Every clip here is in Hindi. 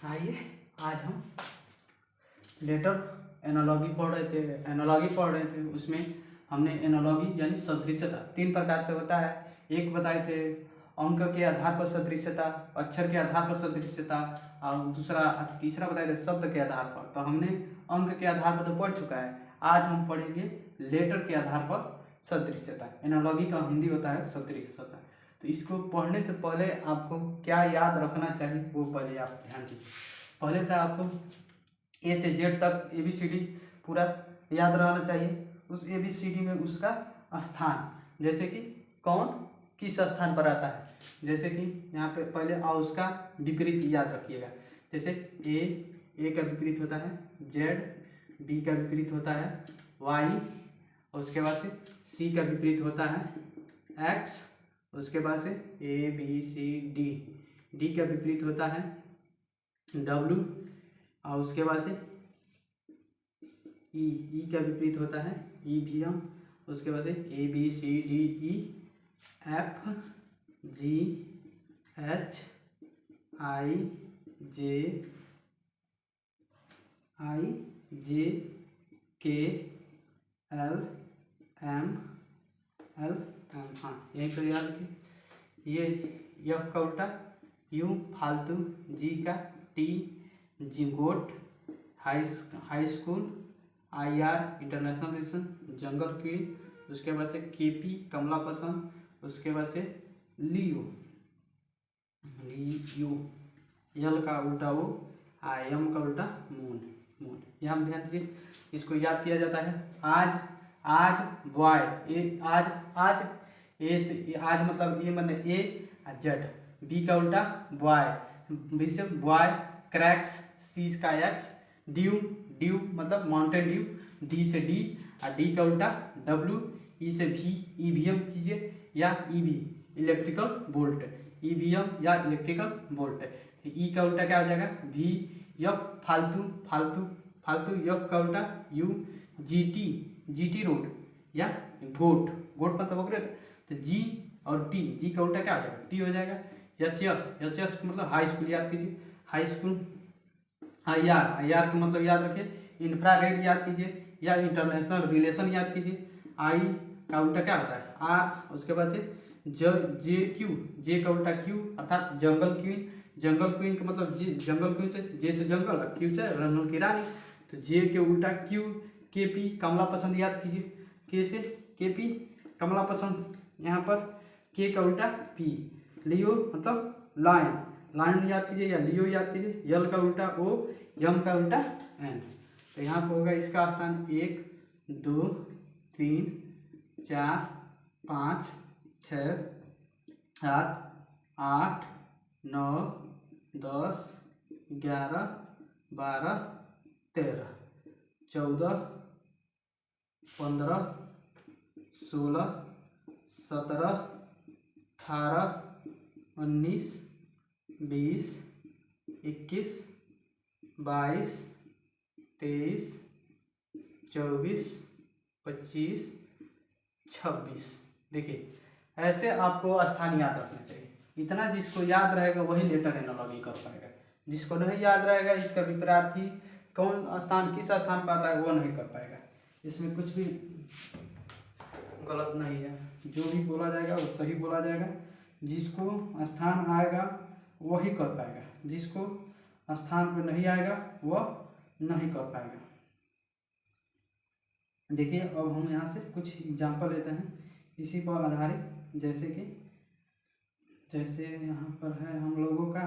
आइए आज हम लेटर एनालॉगी पढ़ रहे थे। उसमें हमने एनालॉगी यानी सदृश्यता 3 प्रकार से होता है। एक बताए थे अंक के आधार पर सदृश्यता, अक्षर के आधार पर सदृश्यता, और तीसरा बताए थे शब्द के आधार पर। तो हमने अंक के आधार पर तो पढ़ चुका है। आज हम पढ़ेंगे लेटर के आधार पर सदृश्यता। एनालॉगी का हिंदी होता है सदृश्यता। तो इसको पढ़ने से पहले आपको क्या याद रखना चाहिए वो पहले आप ध्यान दीजिए। पहले था आपको ए से जेड तक ABCD पूरा याद रहना चाहिए। उस ABCD में उसका स्थान, जैसे कि कौन किस स्थान पर आता है। जैसे कि यहाँ पे पहले उसका विपरीत याद रखिएगा। जैसे ए का विपरीत होता है जेड, बी का विपरीत होता है वाई, और उसके बाद से सी का विपरीत होता है एक्स, उसके बाद से ABCD, डी का विपरीत होता है W, और उसके बाद से ई का विपरीत होता है EVM, उसके बाद से ABCDE, FGHIJKL, MNO। हाँ यही तो याद रखिए। ये F का उल्टा U फालतू, G का T जिंगोट, high school, IR international relation, jungle queen, उसके बाद से KP कमला पसंद, उसके बाद से लियो, L का उल्टा वो, M का उल्टा मून। यह हम ध्यान दीजिए, इसको याद किया जाता है। आज बॉय, आज मतलब ए मतलब A जेड, B का उल्टा बॉय, B से बॉय, क्रैक्स, C का X, ड्यू मतलब माउंटेन ड्यू, D से D, और D का उल्टा W, E से V, EVM कीजिए या EV इलेक्ट्रिकल वोल्ट, EVM या इलेक्ट्रिकल वोल्ट। E का उल्टा क्या हो जाएगा V, F फालतू, F का उल्टा U, GT रोड या गोट मतलब हो गया। तो G और T, G का उल्टा क्या हो जाएगा T हो जाएगा। HS मतलब हाई स्कूल याद कीजिए, हाई स्कूल। IR का मतलब याद रखिए इंफ्रारेड याद कीजिए या इंटरनेशनल रिलेशन याद कीजिए। I का उल्टा क्या होता है R, उसके बाद से J का उल्टा Q अर्थात जंगल क्वीन का मतलब जंगल क्वीन से J से जंगल, Q से रंगों की रानी। तो J के उल्टा Q, KP कमला पसंद याद कीजिए, K से KP कमला पसंद, यहाँ पर K का उल्टा P, लियो मतलब लाइन याद कीजिए या लियो याद कीजिए। L का उल्टा O, M का उल्टा N। तो यहाँ पर होगा इसका स्थान 1 2 3 4 5 6 7 8 9 10 11 12 13 14 15 16 17 18 19 20 21 22 23 24 25 26। देखिए ऐसे आपको स्थान याद रखना चाहिए। इतना जिसको याद रहेगा वही लेटर एनालॉगी कर पाएगा। जिसको नहीं याद रहेगा, इसका विपरीतार्थी कौन स्थान किस स्थान पर आता है वो नहीं कर पाएगा। इसमें कुछ भी गलत नहीं है, जो भी बोला जाएगा वो सही बोला जाएगा। जिसको स्थान आएगा वही कर पाएगा, जिसको स्थान पर नहीं आएगा वह नहीं कर पाएगा। देखिए अब हम यहाँ से कुछ एग्जाम्पल लेते हैं इसी पर आधारित। जैसे यहाँ पर है हम लोगों का,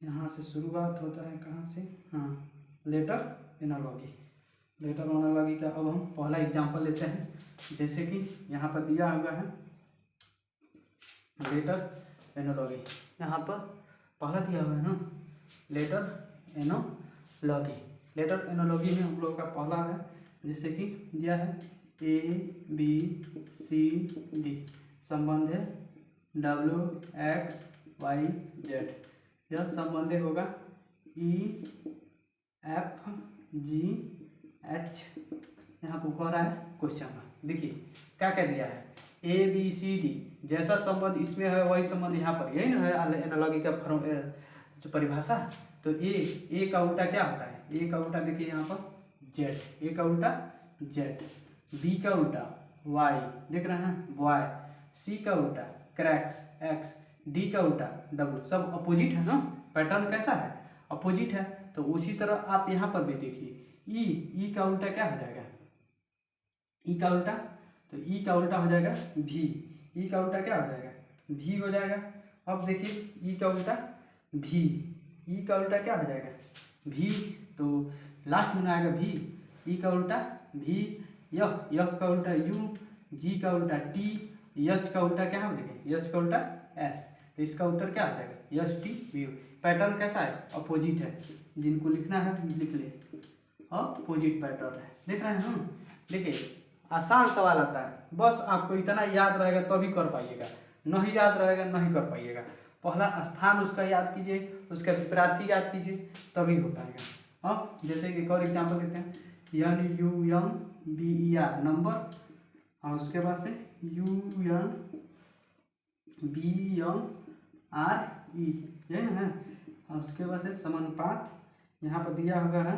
यहाँ से शुरुआत होता है कहाँ से, हाँ लेटर एनालॉगी का। अब हम पहला एग्जाम्पल लेते हैं। जैसे कि यहाँ पर दिया हुआ है लेटर एनालॉगी, यहाँ पर पहला दिया हुआ है ना लेटर एनालॉगी में हम लोग का पहला है। जैसे कि दिया है ABCD, संबंध है WXYZ। यह संबंध होगा EFGH। यहाँ पर कह रहा है क्वेश्चन में, देखिए क्या दिया है ABCD, जैसा संबंध इसमें है वही संबंध यहाँ पर, यही ना है एनालॉगी का जो परिभाषा है। तो ए का उल्टा क्या होता है, ए का उल्टा देखिए यहाँ पर जेड, ए का उल्टा जेड, बी का उल्टा वाई, देख रहे हैं वाई, सी का उल्टा क्रैक्स एक्स, डी का उल्टा डब्ल्यू, सब अपोजिट है ना, पैटर्न कैसा है अपोजिट है। तो उसी तरह आप यहाँ पर भी देखिए ई का उल्टा क्या हो जाएगा, ई का उल्टा, तो ई का उल्टा हो जाएगा भी, ई का उल्टा क्या हो जाएगा भी हो जाएगा। अब देखिए ई का उल्टा भी, ई का उल्टा क्या हो जाएगा भी, तो लास्ट में आएगा भी, ई का उल्टा भी, यफ का उल्टा यू, जी का उल्टा टी, यच का उल्टा क्या है देखिए यच का उल्टा एस, तो इसका उत्तर क्या हो जाएगा यच टी व्यू। पैटर्न कैसा है अपोजिट है, जिनको लिखना है लिख ले, अपोजिट पैटर्न है, देख रहे हैं हम। देखिए आसान सवाल आता है, बस आपको इतना याद रहेगा तभी कर पाइएगा, नहीं याद रहेगा नहीं कर पाइएगा। पहला स्थान उसका याद कीजिए, उसका विपरीत याद कीजिए, तभी हो पाएगा। अब जैसे कि एक और एग्जाम्पल देते हैं, NUMBER नंबर, और उसके बाद से UNBERE, यही ना है, और उसके बाद से समानुपात, यहाँ पर दिया हुआ है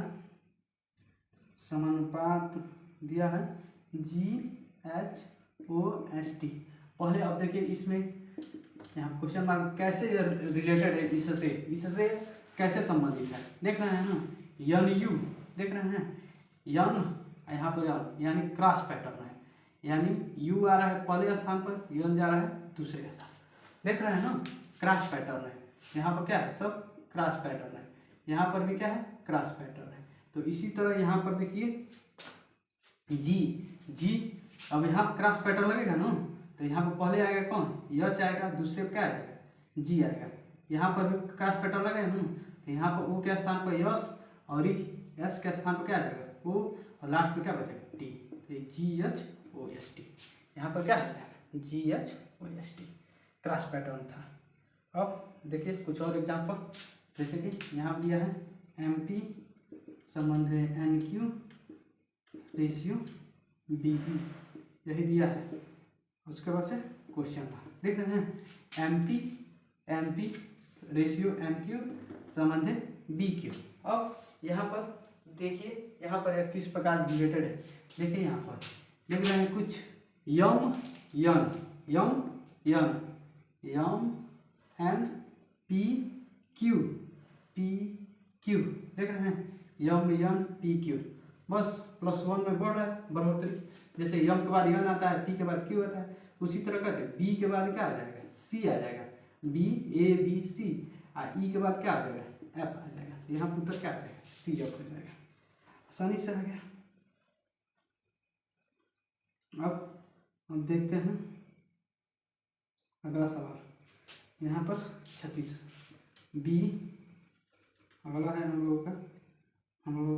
समानुपात दिया है GHOST पहले। अब देखिए इसमें यहाँ क्वेश्चन मार्क कैसे रिलेटेड है, इससे कैसे संबंधित है, देख रहे हैं ना, NU देख रहे हैं, यन यहाँ पर यानी क्रॉस पैटर्न है, यानी U आ रहा है पहले स्थान पर, यन जा रहा है दूसरे स्थान, देख रहे हैं ना, क्रॉस पैटर्न है, यहाँ पर क्या है सब क्रॉस पैटर्न है, यहाँ पर भी क्या है क्रॉस पैटर्न है। तो इसी तरह यहाँ पर देखिए जी, अब यहाँ क्रॉस पैटर्न लगेगा ना, तो यहाँ पर पहले आएगा कौन यच आएगा, दूसरे पे क्या आएगा जी आएगा, यहाँ पर भी क्रॉस पैटर्न लगेगा ना, तो यहाँ पर ओ के स्थान पर यस, और एस के स्थान पर क्या आ जाएगा ओ, और लास्ट में क्या बचेगा टी, तो GHOST, यहाँ पर क्या आ जाएगा GHOST, क्रॉस पैटर्न था। अब देखिए कुछ और एग्जाम्पल, जैसे कि यहाँ दिया है MP संबंध है NQ रेशियो BE, यही दिया है, उसके बाद से क्वेश्चन था, देख रहे हैं MP रेशियो MQ संबंध है BQ। अब यहाँ पर देखिए, यहाँ पर किस प्रकार रिलेटेड है, देखिए यहाँ पर देख रहे हैं कुछ यम एन पी क्यू, देख रहे हैं यम PQ, बस +1 में बढ़ रहा है बढ़ोतरी, जैसे यम के बाद यन आता है, पी के बाद क्यू आता है, उसी तरह करके बी के बाद क्या आ जाएगा सी आ जाएगा, BABC, और ई के बाद क्या आ जाएगा एफ आ जाएगा, यहाँ पर उत्तर क्या आ जाएगा CF हो जाएगा, आसानी से आ गया। अब देखते हैं अगला सवाल, यहाँ पर 36 बी, अगला है हम लोगों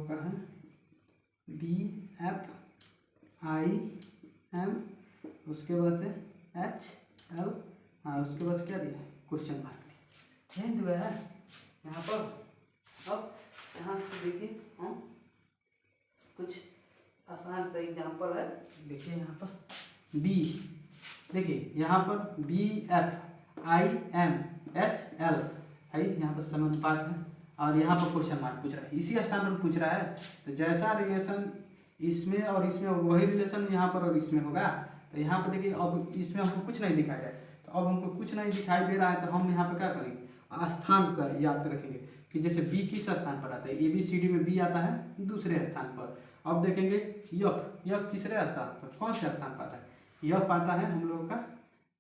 का है BFIM, उसके बाद से HL, और उसके बाद क्या दिया क्वेश्चन मार्क चेंज हुआ है यहाँ पर। अब यहाँ से देखिए हम कुछ आसान सा एग्जाम्पल है, देखिए यहाँ पर बी, देखिए यहाँ पर BFIMHL है, यहाँ पर समानुपात है, और यहाँ पर क्वेश्चन मार्क पूछ रहा है, इसी स्थान पर पूछ रहा है, तो जैसा रिलेशन इसमें और इसमें वही रिलेशन यहाँ पर और इसमें होगा। तो यहाँ पर देखिए अब इसमें हमको कुछ नहीं दिखाई दे, तो अब हमको कुछ नहीं दिखाई दे रहा है, तो हम यहाँ पर क्या करेंगे स्थान का याद रखेंगे कि जैसे बी किस स्थान पर आता है, ABCD में बी आता है दूसरे स्थान पर। अब देखेंगे यफ किसरे स्थान पर, कौन से स्थान पर आता है, यफ आता है हम लोगों का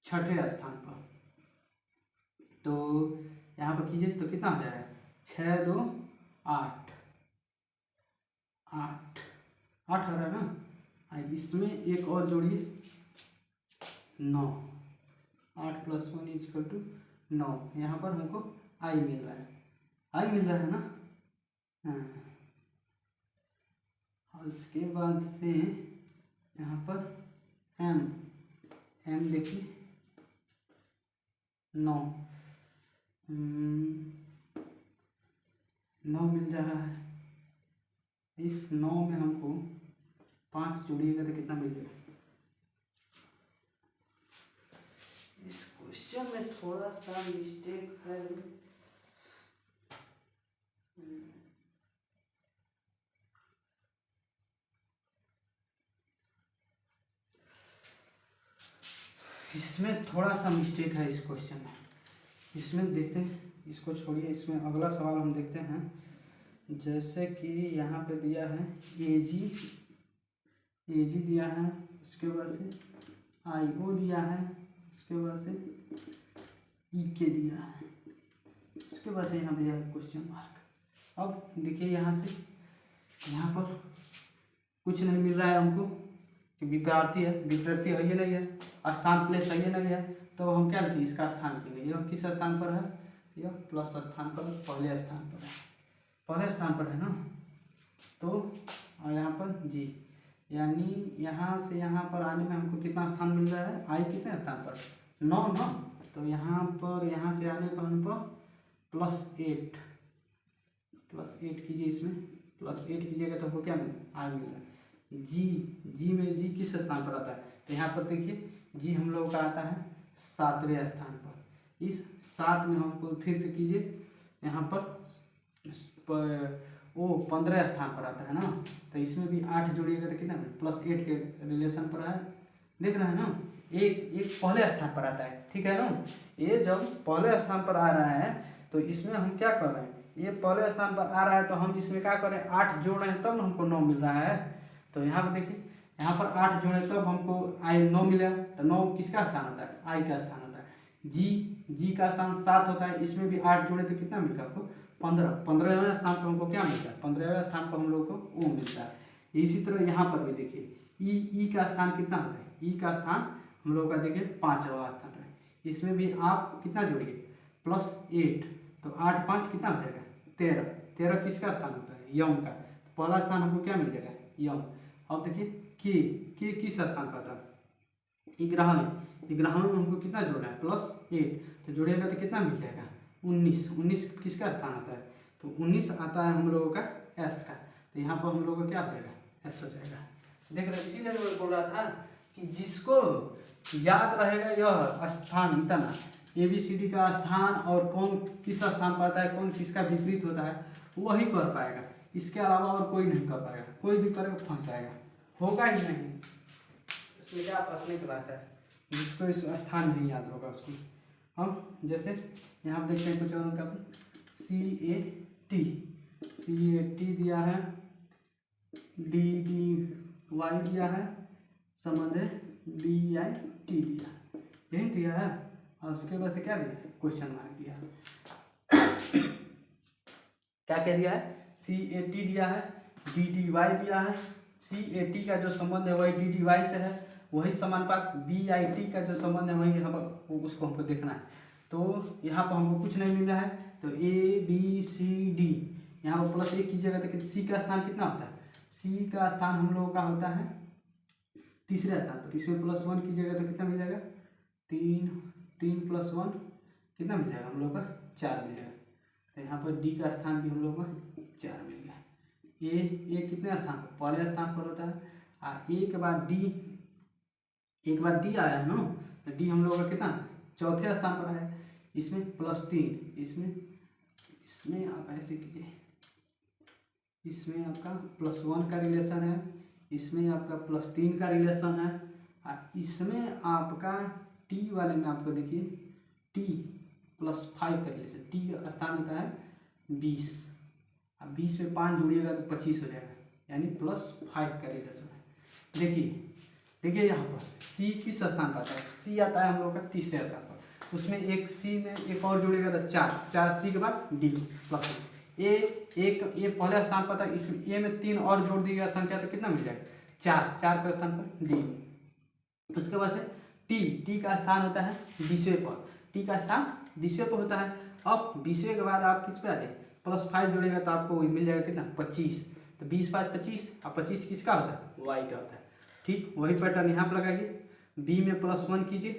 6ठे स्थान पर। तो यहाँ पर कीजिए तो कितना हो जाएगा 6 2 8 हो रहा है ना, इसमें एक और जोड़िए 9, 8 + 1 = 9, यहाँ पर हमको आई मिल रहा है ना, हाँ। और उसके बाद से यहाँ पर एम देखिए 9 मिल जा रहा है, इस 9 में हमको 5 जोड़िएगा तो कितना मिलेगा। इस क्वेश्चन में थोड़ा सा मिस्टेक है, इसमें थोड़ा सा मिस्टेक है इस क्वेश्चन में। इसमें देखते हैं, इसको छोड़िए, इसमें अगला सवाल हम देखते हैं। जैसे कि यहाँ पे दिया है AG दिया है, उसके बाद से IO दिया है, उसके बाद से EK दिया है, उसके बाद से यहाँ दिया है क्वेश्चन मार्क। अब देखिए यहाँ से, यहाँ पर कुछ नहीं मिल रहा है हमको कि विद्यार्थी है ये नहीं है, स्थान प्लेस है ये नहीं है, तो हम क्या लिखें, इसका स्थान लिखेंगे। यह किस स्थान पर है, यह प्लस स्थान पर, पहले स्थान पर है, पहले स्थान पर है ना। तो और यहाँ पर जी, यानी यहाँ से यहाँ पर आने में हमको कितना स्थान मिल रहा है, आई कितने स्थान पर, 9 ना। तो यहाँ पर, यहाँ से आने पर हमको +8 कीजिए, इसमें +8 कीजिएगा तो हमको क्या मिलेगा, आई मिलेगा। जी में जी किस स्थान पर आता है, तो यहाँ पर देखिए जी हम लोगों का आता है 7वें स्थान पर। इस 7 में हमको फिर से कीजिए, यहाँ पर वो 15 स्थान पर आता है ना। तो इसमें भी 8 जोड़िएगा तो कितना +8 के रिलेशन पर है, देख रहे हैं ना। एक पहले स्थान पर आता है, ठीक है ना। ये जब पहले स्थान पर आ रहा है तो इसमें हम क्या कर रहे हैं, ये पहले स्थान पर आ रहा है तो हम इसमें क्या करें, 8 जोड़ रहे हैं तब हमको 9 मिल रहा है। तो यहाँ पर देखिए, यहाँ पर 8 जोड़े तब हमको 9 मिला। तो 9 किसका स्थान होता है, आई का स्थान होता है। जी का स्थान 7 होता है, इसमें भी 8 जोड़े तो कितना मिलता है आपको, 15वें स्थान पर हमको क्या मिलता है, 15वें स्थान पर हम लोग को वो मिलता है। इसी तरह यहाँ पर भी देखिए ई का स्थान कितना होता है, ई का स्थान हम लोग का देखिए 5वां स्थान है। इसमें भी आप कितना जोड़िए, +8, तो 8 5 कितना हो जाएगा, 13 किसका स्थान होता है, यम का। तो पहला स्थान हमको क्या मिल जाएगा, यम। अब देखिए के किस स्थान पर था, 11 में हमको कितना जोड़ना है, +8, तो जोड़िएगा तो कितना मिल जाएगा, 19 किसका स्थान आता है, तो 19 आता है हम लोगों का एस का। तो यहाँ पर हम लोगों का क्या हो जाएगा, एस हो जाएगा। देख रहे, इसीलिए मैं बोल रहा था कि जिसको याद रहेगा यह स्थान इतना, ABCD का स्थान और कौन किस स्थान पर आता है, कौन किसका विपरीत होता है, वही कर पाएगा। इसके अलावा और कोई नहीं कर पाएगा, कोई भी करेगा फंस जाएगा, होगा ही नहीं। इसमें क्या फंसने की बात है, जिसको इस स्थान नहीं याद होगा उसको। हम जैसे यहाँ देखते हैं कुछ और का, CAT दिया है, DDY दिया है, संबंध BIT दिया, यही दिया है। और उसके बाद से क्या दिया, क्वेश्चन मार्क दिया। क्या दिया है, CAT दिया है, DDY दिया है। CAT का जो संबंध है वही DDY से है, वही समानुपात BIT का जो संबंध है वही यहाँ पर, उसको हमको देखना है। तो यहाँ पर हमको कुछ नहीं मिल रहा है, तो ABCD यहाँ पर +1 कीजिएगा तो C का स्थान कितना होता है, C का स्थान हम लोगों का होता है 3रे स्थान पर। इसमें +1 कीजिएगा तो कितना मिल जाएगा, 3 + 1 कितना मिल जाएगा हम लोग का, 4 मिल जाएगा। तो यहाँ पर D का स्थान भी हम लोग का 4 मिल गया। ए कितने स्थान पर, पहले स्थान पर होता है। एक बार D आया है ना, तो D हम लोग का कितना, 4थे स्थान पर है। इसमें +3, इसमें आप ऐसे कीजिए, इसमें आपका +1 का रिलेशन है, इसमें आपका +3 का रिलेशन है, और इसमें आपका T वाले में आपको देखिए T +5 का रिलेशन। T का स्थान होता है 20, अब 20 में 5 जोड़िएगा तो 25 हो जाएगा, यानी +5 का रिलेशन है। देखिए यहाँ पर C किस स्थान पर आता है, C आता है हम लोग का 3रे स्थान पर। उसमें एक C में एक और जोड़ेगा तो 4 C के बाद D +1। ए पहले स्थान पर था, इसमें A में 3 और जोड़ दिएगा संख्या तो कितना मिल जाएगा, 4 के स्थान पर D। उसके बाद से T का स्थान होता है 20वें पर, T का स्थान 20वें पर होता है। अब 20वें के बाद आप किस पे आ जाए, +5 जोड़ेगा तो आपको मिल जाएगा कितना, 25। तो 20 5 25, और 25 किसका होता है, Y का होता है। ठीक वही पैटर्न यहाँ पर लगाइए, B में +1 कीजिए,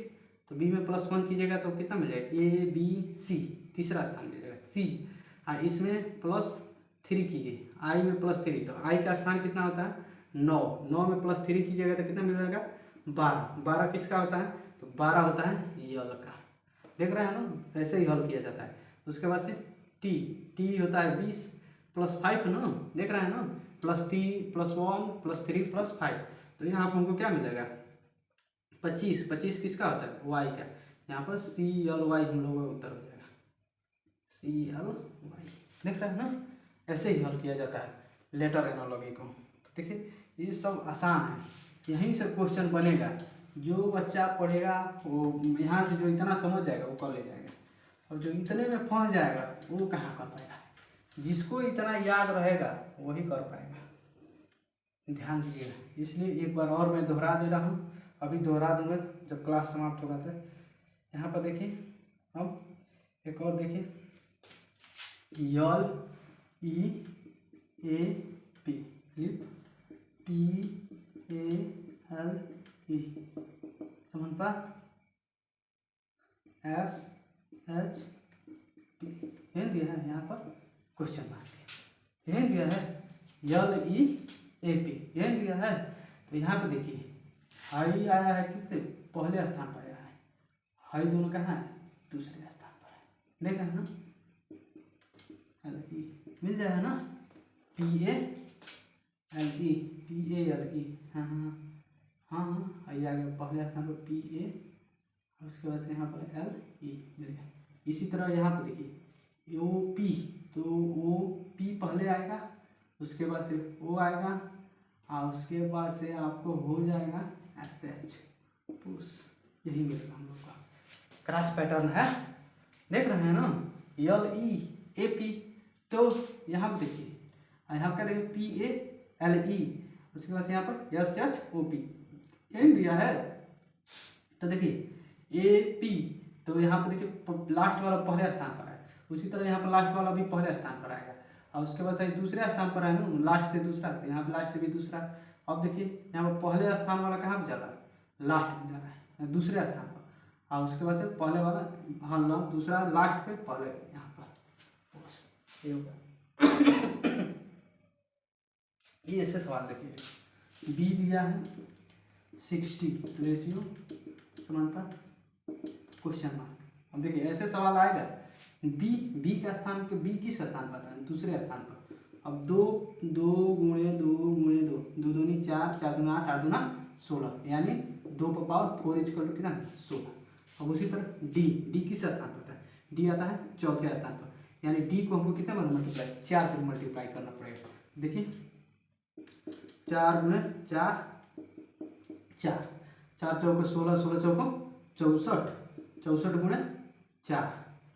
तो B में +1 कीजिएगा तो कितना मिल जाएगा, ABC 3रा स्थान मिल जाएगा C। इसमें +3 कीजिए, I में +3, तो I का स्थान कितना होता है 9 में +3 कीजिएगा तो कितना मिल जाएगा, 12 किसका होता है, तो 12 होता है यल का। देख रहे हैं ना, ऐसे ही हल किया जाता है। उसके बाद से T होता है 20 +5 ना, देख रहे हैं ना, +3 +1 +3 +5। तो यहाँ पर हमको क्या मिलेगा, 25 25 किसका होता है? वाई का। यहाँ पर CLY हम लोगों का उत्तर हो जाएगा, CLY। देख रहे हैं ना, ऐसे ही हल किया जाता है लेटर एनालॉजी को। तो देखिए ये सब आसान है, यहीं से क्वेश्चन बनेगा। जो बच्चा पढ़ेगा वो यहाँ से जो इतना समझ जाएगा वो कर ले जाएगा, और जो इतने में फंस जाएगा वो कहाँ कर पाएगा। जिसको इतना याद रहेगा वही कर पाएगा, ध्यान दीजिएगा। इसलिए एक बार और मैं दोहरा दे रहा हूँ, अभी दोहरा दूंगा जब क्लास समाप्त होगा। तो यहाँ पर देखिए, अब एक और देखिए, LEAP, PALE, समानुपात SHP, यह दिया है यहाँ पर क्वेश्चन मार्क, यह दिया है LEAP, यह दिया है। तो यहाँ पे देखिए हाई आया है किससे? पहले स्थान पर आया है, हाई दोनों कहाँ है? दूसरे स्थान पर है, देखा है ना। LE मिल जाएगा ना, PALE, हाँ हाँ हाँ हाँ, आई आ गया पहले स्थान पर PA, और उसके बाद से यहाँ पर LE मिल गया। इसी तरह यहाँ पर देखिए OP, तो OP पहले आएगा, उसके बाद से O आएगा, और उसके बाद से आपको हो जाएगा SH, पुश। यही मिलेगा हम लोग का क्रॉस पैटर्न है, देख रहे हैं ना, LEAP। तो यहाँ पर देखिए, यहाँ करेंगे PALE, उसके बाद यहाँ पर SHOP, यही दिया है। तो देखिए AP, तो यहाँ पर देखिए लास्ट वाला पहले स्थान पर है, उसी तरह यहाँ पर लास्ट वाला भी पहले स्थान पर आएगा, और उसके बाद दूसरे स्थान पर है ना, लास्ट से दूसरा, तो यहाँ पर लास्ट से भी दूसरा। अब देखिए यहाँ पर पहले स्थान वाला कहाँ पर जा रहा है? लास्ट में जा रहा है, दूसरे स्थान पर, और उसके बाद से पहले वाला, हाँ दूसरा लास्ट पे, पहले यहाँ पर, बस ये होगा। ये ऐसे सवाल देखिए, बी दिया है 60 रेशियो समानता क्वेश्चन मार्क। अब देखिए ऐसे सवाल आएगा, बी का स्थान के, बी किस स्थान पर था? दूसरे स्थान पर। अब 2 2 गुणे 2 गुणे 2, 2 दूनी 4, 4 दूना 8, 8 दूना 16, यानी 2 पर पावर 4 इक्वल टू कितना? 16। अब उसी तरह डी किस स्थान पर था? डी आता है चौथे स्थान पर, यानी डी को हमको कितना बार मल्टीप्लाई? 4 पर मल्टीप्लाई करना पड़ेगा। देखिए 4 गुणे 4, 4 चौको 16, 16 चौको 64, 64 गुणे 4,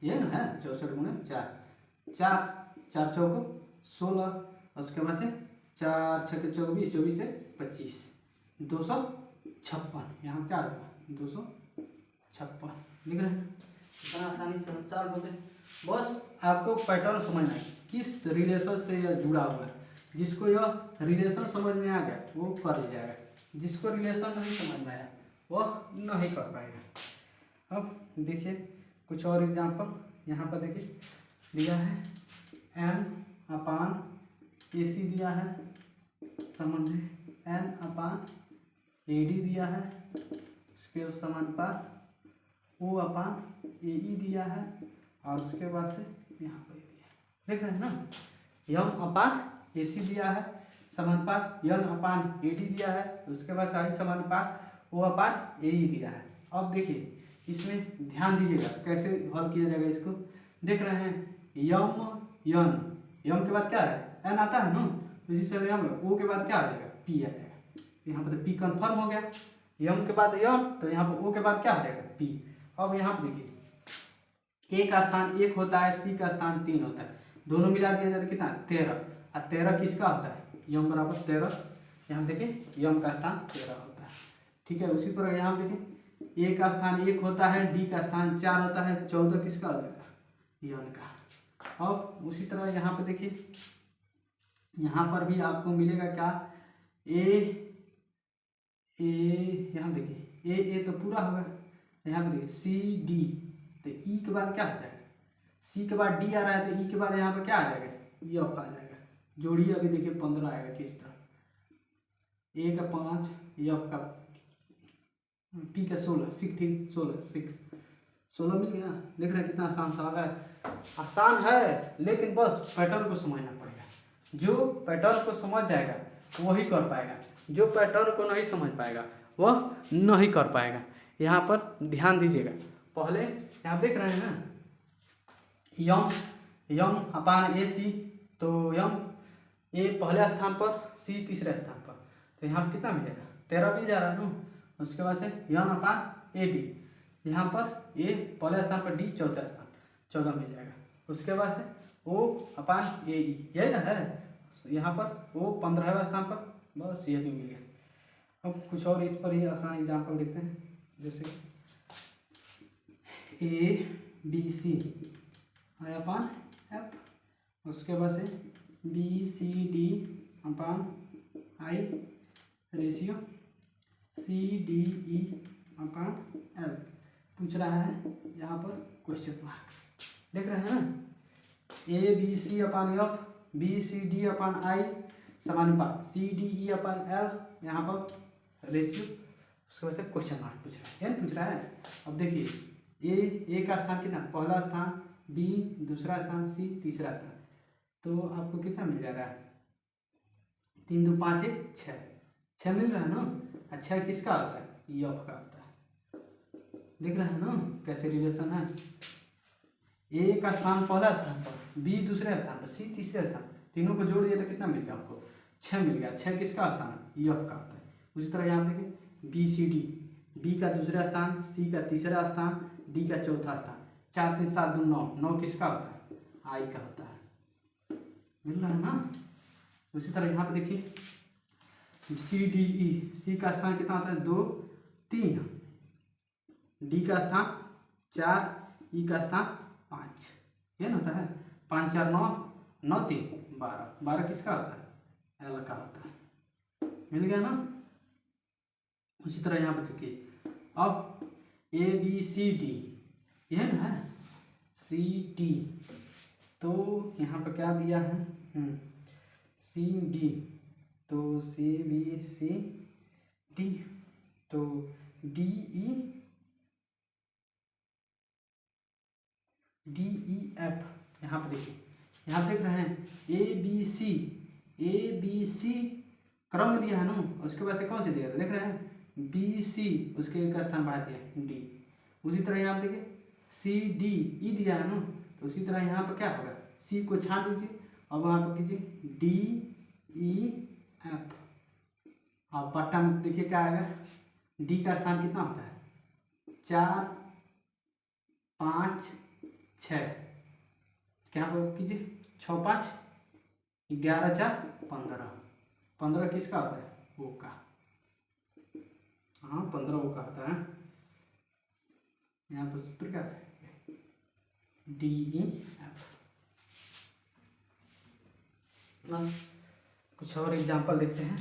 ये ना है 64 गुणे 4, 4 चौको 16, उसके बाद से 4 छक्के 24, 24 से 25, 256। यहाँ क्या होगा? 256 लिख रहे हैं। इतना आसानी से सॉल्व हो गए। बस आपको पैटर्न समझना है, किस रिलेशन से यह जुड़ा हुआ है। जिसको यह रिलेशन समझ में आ गया वो कर जाएगा, जिसको रिलेशन नहीं समझ में आया वह नहीं कर पाएगा। अब देखिए कुछ और एग्जाम्पल यहाँ पर देखिए दिया है, M/AC दिया है, संबंध N/AD दिया है, उसके समानुपात O/AE दिया है, और उसके बाद से यहाँ पर दिया है, देख रहे हैं ना, M/AC दिया है, समानुपात N/AD दिया है, उसके बाद सारी समानुपात O/AE दिया है। अब देखिए इसमें ध्यान दीजिएगा कैसे हल किया जाएगा इसको। देख रहे हैं यम के बाद क्या है? एन आता है ना, इसी से यम, ओ के बाद क्या आ जाएगा? पी आ जाएगा। यहाँ पर तो पी कन्फर्म हो गया, यम के बाद यम, तो यहाँ पर ओ के बाद क्या आ जाएगा? पी। अब यहाँ पर देखिए ए का स्थान 1 होता है, सी का स्थान 3 होता है, दोनों मिला दिया जाता है कितना? 13, और 13 किसका होता है? यम बराबर 13। यहाँ देखिए यम का स्थान 13 होता है, ठीक है। उसी तरह यहाँ देखिए ए का स्थान 1 होता है, डी का स्थान 4 होता है, 14 किसका हो जाएगा? यन का। अब उसी तरह यहाँ पे देखिए, यहाँ पर भी आपको मिलेगा क्या? यहाँ देखिए ए तो पूरा होगा, यहाँ पे देखिए सी डी, तो ई के बाद क्या हो जाएगा? सी के बाद डी आ रहा है, तो ई के बाद यहाँ पे क्या आ जाएगा? यफ आ जाएगा। जोड़िए अभी देखिए 15 आएगा किस तरह, ए का 5, यफ का, पी का 16, 16 मिल गया। देख रहे हैं कितना आसान सवाल है। आसान है लेकिन बस पैटर्न को समझना पड़ेगा। जो पैटर्न को समझ जाएगा वही कर पाएगा, जो पैटर्न को नहीं समझ पाएगा वह नहीं कर पाएगा। यहाँ पर ध्यान दीजिएगा, पहले यहाँ देख रहे हैं ना यम यम अपान ए सी, तो यम ए पहले स्थान पर, सी तीसरे स्थान पर, तो यहाँ पर कितना मिलेगा 13 मिल जा रहा है ना। उसके बाद से यन अपान ए डी, यहाँ पर ए पहले स्थान पर, डी चौथा स्थान 14 मिल जाएगा। उसके बाद से ओ अपान ए ई, यही ना है, यहाँ पर ओ 15वें स्थान पर, बस ये भी मिल गया। अब कुछ और इस पर ही आसान एग्जाम्पल देखते हैं, जैसे ए बी सी आई अपान एफ, उसके बाद से B C D upon I ratio C D E upon L पूछ रहा है यहाँ पर क्वेश्चन मार्क, देख रहे हैं ना, A B C upon F, B C D upon I समानुपात, C D E upon L यहाँ पर रेशियो, उसके बाद से क्वेश्चन मार्क पूछ रहा है, पूछ रहा है। अब देखिए ए का स्थान कितना, पहला स्थान, बी दूसरा स्थान, सी तीसरा स्थान, तो आपको कितना मिल जा रहा है 3 2 5 1 6, 6 मिल रहा है ना। अच्छा किसका होता है, यफ का होता है, देख रहे हैं ना कैसे रिलेशन है। ए का स्थान पहला स्थान पर, बी दूसरे स्थान पर, सी तीसरे स्थान, तीनों को जोड़ दिया तो कितना मिल गया आपको 6 मिल गया। 6 किसका स्थान है, यफ का होता है। उसी तरह यहाँ देखिए बी सी डी, बी का दूसरा स्थान, सी का तीसरा स्थान, डी का चौथा स्थान, 4 3 7 2 9, 9 किसका होता है, आई का होता है, मिल रहा है ना। उसी तरह यहाँ पे देखिए सी डी ई, सी का स्थान कितना होता है 2 3, डी का स्थान 4, ई का स्थान 5, ये ना होता है 5 4 9 9 3 12, 12 किसका होता है, एल का होता है, मिल गया ना। उसी तरह यहाँ पर देखिए अब ए बी सी डी, यह ना है सी डी, तो यहाँ पर क्या दिया है सी डी, तो सी बी सी डी, तो डी ई एफ, यहाँ पर देखिए, यहाँ देख रहे हैं ए बी सी क्रम दिया है ना, उसके बाद से कौन से दिया, देख रहे हैं बी सी, उसके एक स्थान बढ़ा दिया डी। उसी तरह यहाँ पर देखिए सी डी ई दिया है ना, तो उसी तरह यहाँ पर क्या होगा, सी को छाट दीजिए, अब वहाँ पर कीजिए डी ई एफ, और बट्टा में देखिए क्या आएगा, डी का स्थान कितना होता है 4 5 6, क्या कीजिए 6 5 11 4 15, 15 किसका होता है, ओ का, हाँ 15 ओ का होता है। यहाँ पर सूत्र क्या है डी ई एफ। कुछ और एग्जाम्पल देखते हैं।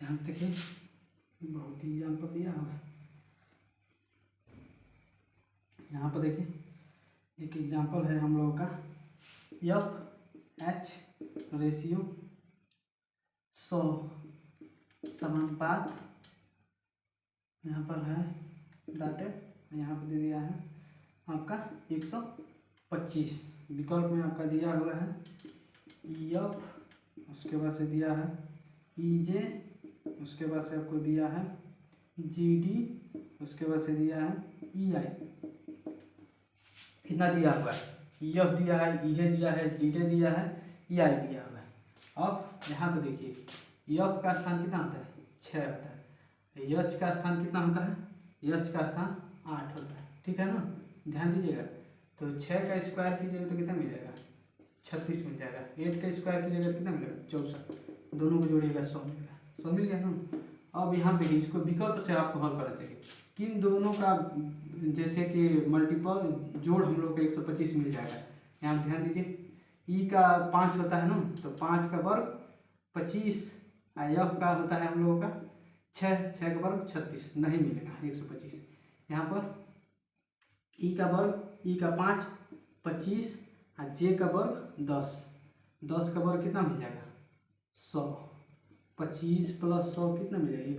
यहाँ देखिए बहुत ही एग्जाम्पल दिया हुआ है। यहाँ पर देखिए एक एग्जाम्पल है हम लोगों का, एफ एच रेशियो 100 समानुपात, यहाँ पर है डाटेड, यहाँ पर दे दिया है आपका 125, विकल्प में आपका दिया हुआ है एफ, उसके बाद से दिया है EJ, उसके बाद से आपको दिया है GD, उसके बाद से दिया है EI, इतना दिया हुआ है, EF दिया है, EJ दिया है, GD दिया है, EI दिया हुआ है। अब यहाँ पे देखिए F का स्थान कितना होता है 6 होता है, H का स्थान कितना होता है, H का स्थान 8 होता है, ठीक है ना, ध्यान दीजिएगा। तो 6 का स्क्वायर कीजिएगा तो कितना मिल जाएगा 36 मिल जाएगा, 8 का स्क्वायर कीजिएगा कितना मिलेगा 64, दोनों को जोड़िएगा 100 मिलेगा, 100 मिल गया ना। अब यहाँ देखिए इसको विकल्प से आपको हल करना चाहिए, किन दोनों का जैसे कि मल्टीपल जोड़ हम लोग का 125 मिल जाएगा। यहाँ ध्यान दीजिए ई का 5 होता है ना, तो 5 का वर्ग 25, एफ का होता है हम लोगों का 6 का वर्ग 36, नहीं मिलेगा 125। यहाँ पर ई का वर्ग, ई का 5 25, और जे का वर्ग 10, 10 का वर्ग कितना मिल जाएगा 100, 25 + 100 कितना मिलेगा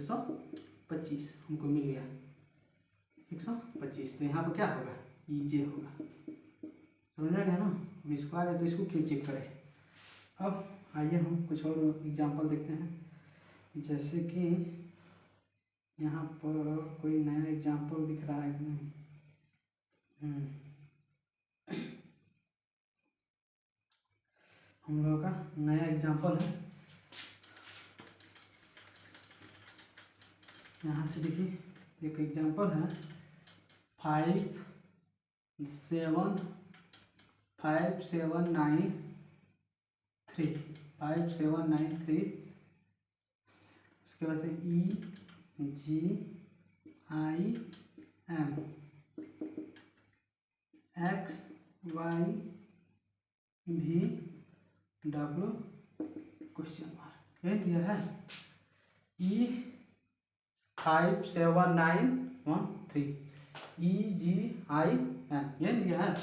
25 हमको मिल गया 125। तो यहाँ पर क्या होगा EJ होगा, समझ आ गया ना। अब इसको आ गया तो इसको क्यों चेक करें। अब आइए हम कुछ और एग्जांपल देखते हैं, जैसे कि यहाँ पर कोई नया एग्जांपल दिख रहा है कि नहीं। हम लोगों का नया एग्जांपल है, यहाँ से देखिए एक एग्जांपल है 5793 उसके बाद से EGIM XYVW क्वेश्चन मार्क, ये दिया है E5793 EGIM, ये दिया है।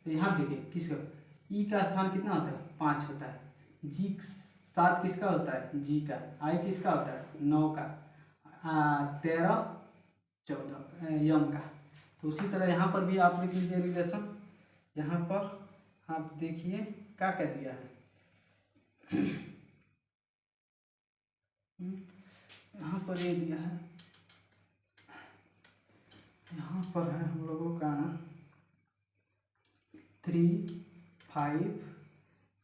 तो यहाँ देखिए किसका E का स्थान कितना होता है 5 होता है, G7 किसका होता है G का, I किसका होता है 9 का, 13 14 यम का। तो उसी तरह यहाँ पर भी आप लिख लीजिए रिलेशन। यहाँ पर आप देखिए क्या क्या दिया है, यहाँ पर ये दिया है, यहाँ पर है हम लोगों का 3 5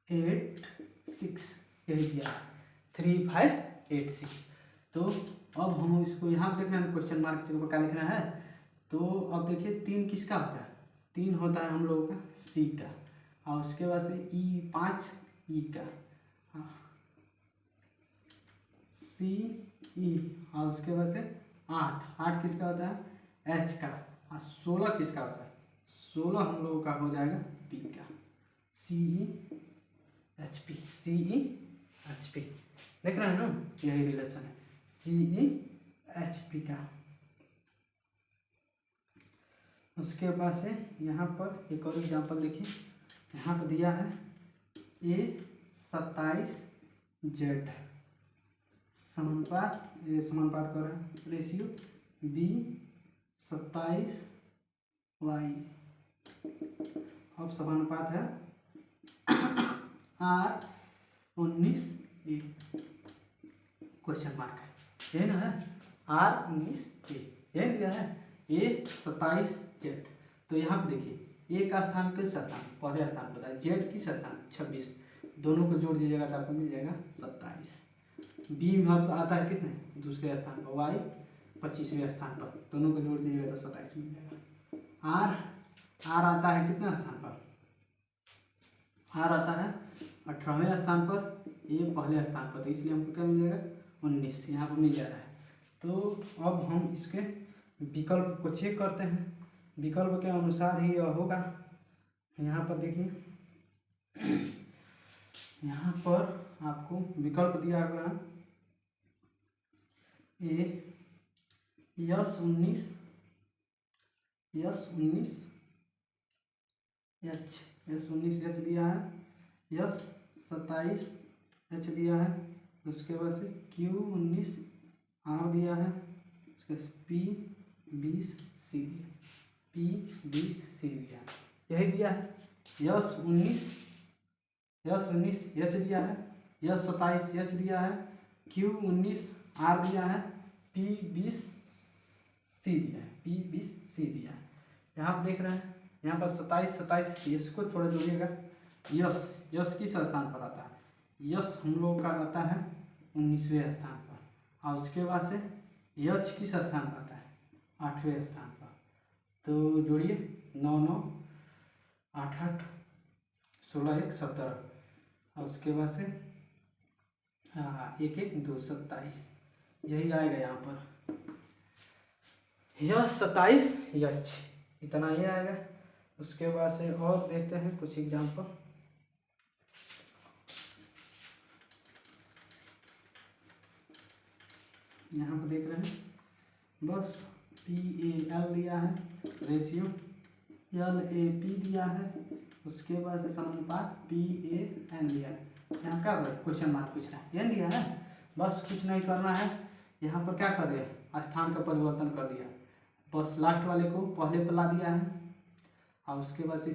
8 6, यही दिया है 3 5 8 6। तो अब हम इसको यहाँ देखना है क्वेश्चन मार्क के ऊपर क्या लिखना है। तो अब देखिए 3 किसका होता है, 3 होता है हम लोगों का C का, और उसके बाद से E5 E का, CE, और उसके बाद से 8 किसका होता है H का, और 16 किसका होता है 16 हम लोगों का हो जाएगा P का, CEHP देख रहे हैं ना, यही रिलेशन है CEHP का। उसके बाद से यहाँ पर एक और एग्जांपल देखिए, यहाँ पर दिया है A27Z समानुपात, ये समानुपात कर रहे हैं रेशियो B27Y, अब समानुपात है R19A क्वेश्चन मार्क है, ये ना है R19A, ये दिया है A27Z। तो यहाँ पे देखिए A का स्थान किस स्थान, पहले स्थान पता है, Z किस स्थान 26, दोनों को जोड़ दीजिएगा तो आपको मिल जाएगा 27। B में आता है कितने दूसरे स्थान पर, Y 25वें स्थान पर, दोनों को जोड़ दीजिएगा तो 27 मिल जाएगा। R आता है कितने स्थान पर, R आता है 18वें स्थान पर, A पहले स्थान पर, तो इसलिए हमको क्या मिल जाएगा 19, यहाँ पर मिल जा रहा है। तो अब हम इसके विकल्प को चेक करते हैं, विकल्प के अनुसार ही यह होगा। यहाँ पर देखिए यहाँ पर आपको विकल्प दिया हुआ है S19 S19H दिया है, S27H दिया है, उसके बाद से Q19R दिया है, उसके P20C दिया है, यही दिया है। S19H दिया है, S27H दिया है, Q19R दिया है, P20C दिया है। यहाँ पर देख रहे हैं, यहाँ पर 27 इसको थोड़ा जोड़िएगा। यश किस स्थान पर आता है, यश हम लोग का आता है 19वें स्थान पर, और उसके बाद से यच किस स्थान पर आता है 8वें स्थान पर। तो जोड़िए 9 9 8 8 16 1 17, और उसके बाद से 1 1 2 27, यही आएगा यहाँ पर यश 27 यच, इतना ये आएगा। उसके बाद से और देखते हैं कुछ एग्जाम्पल। यहाँ पर देख रहे हैं बस PAL दिया है, रेशियो LAP दिया है, उसके बाद से समानुपात PAN दिया है। यहाँ क्या क्वेश्चन मार्क पूछ रहा है, ये दिया है, बस कुछ नहीं करना है। यहाँ पर क्या कर रहे हैं स्थान का परिवर्तन कर दिया, बस लास्ट वाले को पहले पे ला दिया है और उसके बाद से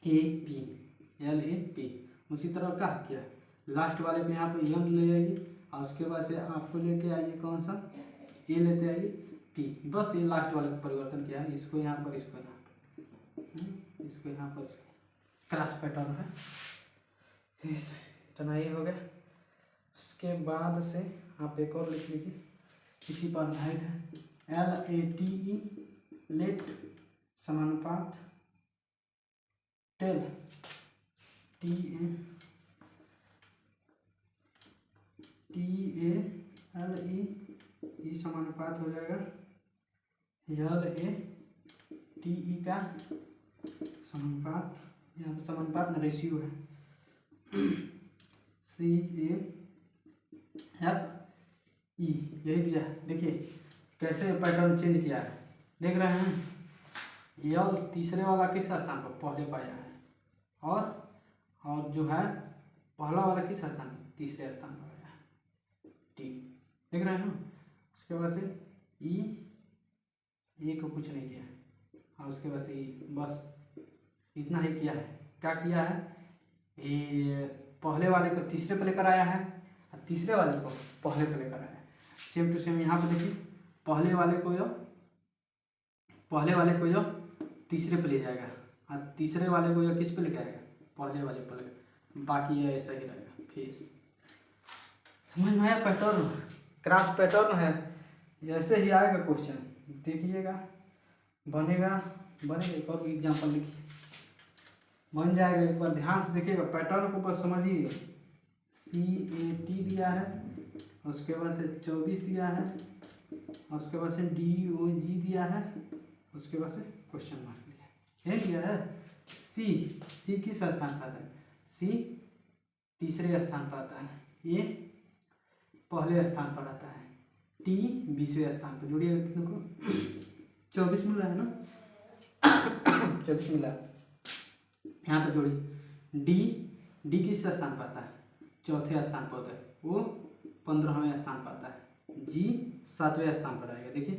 A P L A P. उसी तरह क्या किया, लास्ट वाले पे यहाँ पे एम ले आइए और उसके बाद से आपको लेके आइए कौन सा, ए लेते आइए पी। बस ये लास्ट वाले को परिवर्तन किया है, इसको यहाँ पर, इसको यहाँ पर, इसको यहाँ पर, क्रॉस पैटर्न है। इतना ही हो गया। उसके बाद से आप एक और लिख लीजिए, इसी पर आधारित है, LATE लेट समानुपात टेल TALE ई समानुपात हो जाएगा LATE का समानुपात, यहाँ पर समानुपात न रेशियो है, CAFE यही दिया है। देखिए कैसे पैटर्न चेंज किया है, देख रहे हैं। यल तीसरे वाला किस स्थान पर, पहले पाया है, और जो है पहला वाला किस स्थान पर, तीसरे स्थान पर आया है, ठीक देख रहे हैं ना। उसके बाद से ई को कुछ नहीं किया है और उसके बाद से ई, बस इतना ही किया है। क्या किया है, ये पहले वाले को तीसरे पे लेकर आया है और तीसरे वाले को पहले पे लेकर आया है। सेम टू सेम यहाँ पे देखिए, पहले वाले को जो तीसरे पे ले जाएगा और तीसरे वाले को जो किस पे लेके आएगा, पहले वाले पे लेकर, बाकी ये ऐसा ही रहेगा। फेस समझ में आया, पैटर्न क्रॉस पैटर्न है, ऐसे ही आएगा क्वेश्चन, देखिएगा बनेगा। एक और एग्जाम्पल लिखिए, बन जाएगा। एक बार ध्यान से देखिएगा, पैटर्न को बस समझिए। CAT दिया है, उसके बाद से 24 दिया है, उसके बाद से DOG दिया है, उसके बाद से क्वेश्चन मार्क दिया है, ये दिया है। C किस स्थान पर आता है, C तीसरे स्थान पर आता है, ये पहले स्थान पर आता है, T 20वें स्थान पर। जोड़िए कितने को, 24 मिल रहा है ना, 24 मिला है। यहाँ पे जोड़िए, डी किस स्थान पर आता है, चौथे स्थान पर होता है, वो 15वें स्थान पर आता है। जी 7वें स्थान पर आएगा, देखिए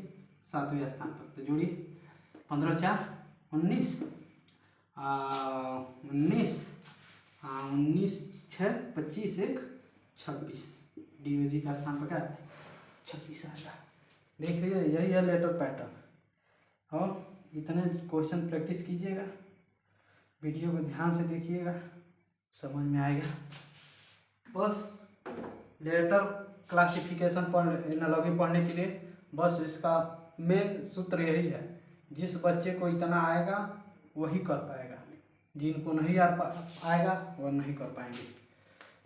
7वें स्थान पर। तो जोड़िए 15 4 19 19 6 25 1 26। DOG का स्थान पर क्या है, 26 आएगा। देख लीजिए, यही है लेटर पैटर्न। और इतने क्वेश्चन प्रैक्टिस कीजिएगा, वीडियो को ध्यान से देखिएगा, समझ में आएगा। बस लेटर क्लासिफिकेशन एनालॉजी पढ़ने के लिए बस इसका मेन सूत्र यही है, जिस बच्चे को इतना आएगा वही कर पाएगा, जिनको नहीं आएगा वह नहीं कर पाएंगे।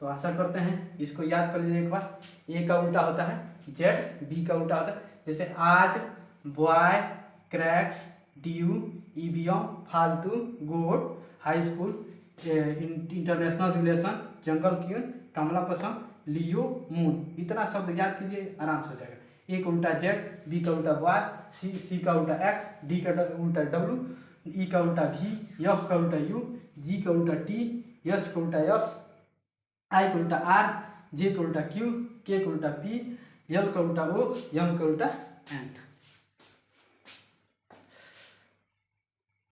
तो आशा करते हैं इसको याद कर लीजिए एक बार। ए का उल्टा होता है जेड, बी का उल्टा होता है, जैसे आज, बॉय, क्रैक्स, ड्यू, ईवीएम, फालतू, गोड, हाई स्कूल, इंटरनेशनल रिलेशन, जंगल क्यून, कमला पसंद, लियो, मून। इतना शब्द याद कीजिए, आराम से हो जाएगा। ए का उल्टा जेड, बी का उल्टा वाई, सी का उल्टा एक्स, डी का उल्टा डब्ल्यू, ई का उल्टा वी, एफ का उल्टा यू, जी का उल्टा टी, एच का उल्टा एस, आई का उल्टा आर, जे का उल्टा क्यू, के का उल्टा पी, एल का उल्टा ओ, एम का उल्टा एंड।